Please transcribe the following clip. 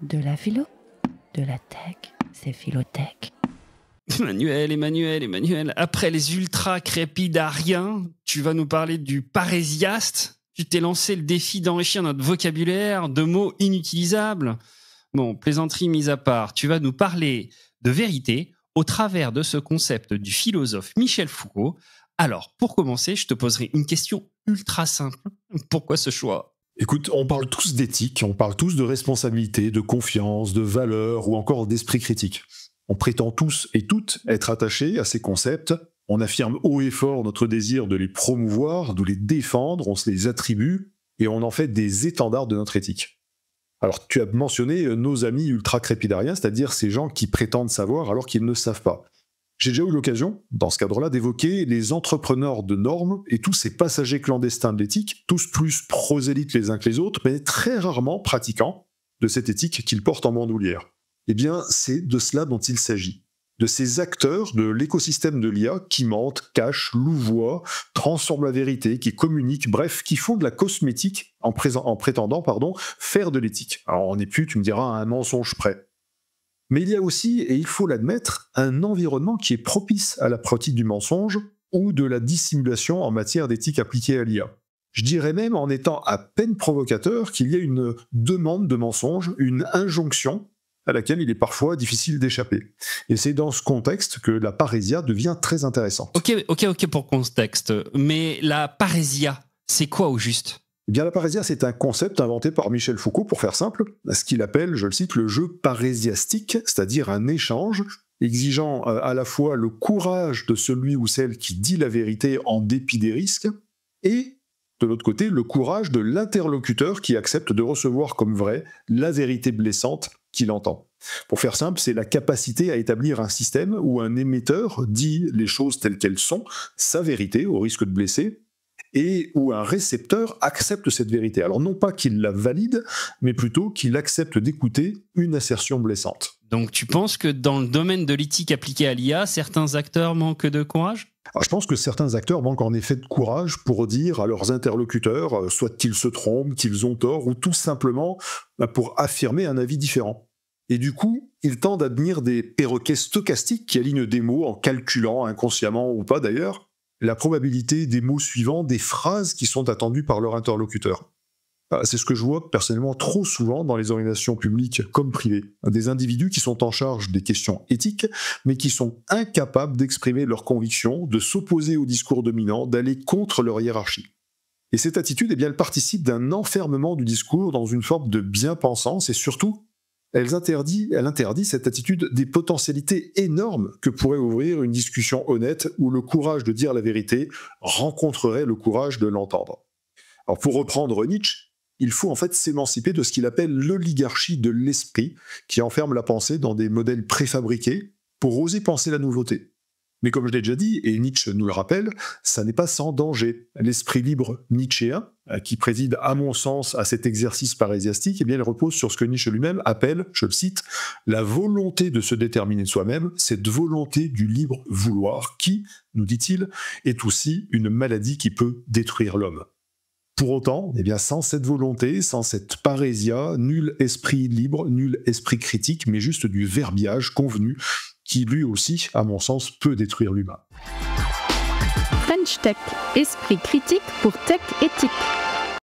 De la philo, de la tech, c'est Philotech. Emmanuel, après les ultra crépidariens, tu vas nous parler du parésiaste. Tu t'es lancé le défi d'enrichir notre vocabulaire de mots inutilisables. Bon, plaisanterie mise à part, tu vas nous parler de vérité au travers de ce concept du philosophe Michel Foucault. Alors, pour commencer, je te poserai une question ultra simple. Pourquoi ce choix ? Écoute, on parle tous d'éthique, on parle tous de responsabilité, de confiance, de valeur ou encore d'esprit critique. On prétend tous et toutes être attachés à ces concepts, on affirme haut et fort notre désir de les promouvoir, de les défendre, on se les attribue et on en fait des étendards de notre éthique. Alors tu as mentionné nos amis ultra-crépidariens, c'est-à-dire ces gens qui prétendent savoir alors qu'ils ne savent pas. J'ai déjà eu l'occasion, dans ce cadre-là, d'évoquer les entrepreneurs de normes et tous ces passagers clandestins de l'éthique, tous plus prosélytes les uns que les autres, mais très rarement pratiquants de cette éthique qu'ils portent en bandoulière. Eh bien, c'est de cela dont il s'agit. De ces acteurs de l'écosystème de l'IA qui mentent, cachent, louvoient, transforment la vérité, qui communiquent, bref, qui font de la cosmétique en prétendant faire de l'éthique. Alors on n'est plus, tu me diras, à un mensonge près. Mais il y a aussi, et il faut l'admettre, un environnement qui est propice à la pratique du mensonge ou de la dissimulation en matière d'éthique appliquée à l'IA. Je dirais même, en étant à peine provocateur, qu'il y a une demande de mensonge, une injonction à laquelle il est parfois difficile d'échapper. Et c'est dans ce contexte que la parésia devient très intéressante. Ok pour contexte, mais la parésia, c'est quoi au juste ? Eh bien, la parésia, c'est un concept inventé par Michel Foucault, pour faire simple, ce qu'il appelle, je le cite, le jeu parésiastique, c'est-à-dire un échange exigeant à la fois le courage de celui ou celle qui dit la vérité en dépit des risques, et, de l'autre côté, le courage de l'interlocuteur qui accepte de recevoir comme vrai la vérité blessante qu'il entend. Pour faire simple, c'est la capacité à établir un système où un émetteur dit les choses telles qu'elles sont, sa vérité, au risque de blesser, et où un récepteur accepte cette vérité. Alors non pas qu'il la valide, mais plutôt qu'il accepte d'écouter une assertion blessante. Donc tu penses que dans le domaine de l'éthique appliquée à l'IA, certains acteurs manquent de courage ? Alors, je pense que certains acteurs manquent en effet de courage pour dire à leurs interlocuteurs, soit qu'ils se trompent, qu'ils ont tort, ou tout simplement pour affirmer un avis différent. Et du coup, ils tendent à devenir des perroquets stochastiques qui alignent des mots en calculant, inconsciemment ou pas d'ailleurs, la probabilité des mots suivants, des phrases qui sont attendues par leur interlocuteur. C'est ce que je vois personnellement trop souvent dans les organisations publiques comme privées. Des individus qui sont en charge des questions éthiques, mais qui sont incapables d'exprimer leurs convictions, de s'opposer au discours dominant, d'aller contre leur hiérarchie. Et cette attitude, eh bien, elle participe d'un enfermement du discours dans une forme de bien-pensance et surtout, elle interdit cette attitude des potentialités énormes que pourrait ouvrir une discussion honnête où le courage de dire la vérité rencontrerait le courage de l'entendre. Alors pour reprendre Nietzsche, il faut en fait s'émanciper de ce qu'il appelle l'oligarchie de l'esprit, qui enferme la pensée dans des modèles préfabriqués pour oser penser la nouveauté. Mais comme je l'ai déjà dit, et Nietzsche nous le rappelle, ça n'est pas sans danger. L'esprit libre nietzschéen, qui préside à mon sens à cet exercice parésiastique, eh bien, il repose sur ce que Nietzsche lui-même appelle, je le cite, la volonté de se déterminer soi-même, cette volonté du libre vouloir qui, nous dit-il, est aussi une maladie qui peut détruire l'homme. Pour autant, eh bien, sans cette volonté, sans cette parésia, nul esprit libre, nul esprit critique, mais juste du verbiage convenu, qui lui aussi, à mon sens, peut détruire l'humain. French Tech, esprit critique pour tech éthique.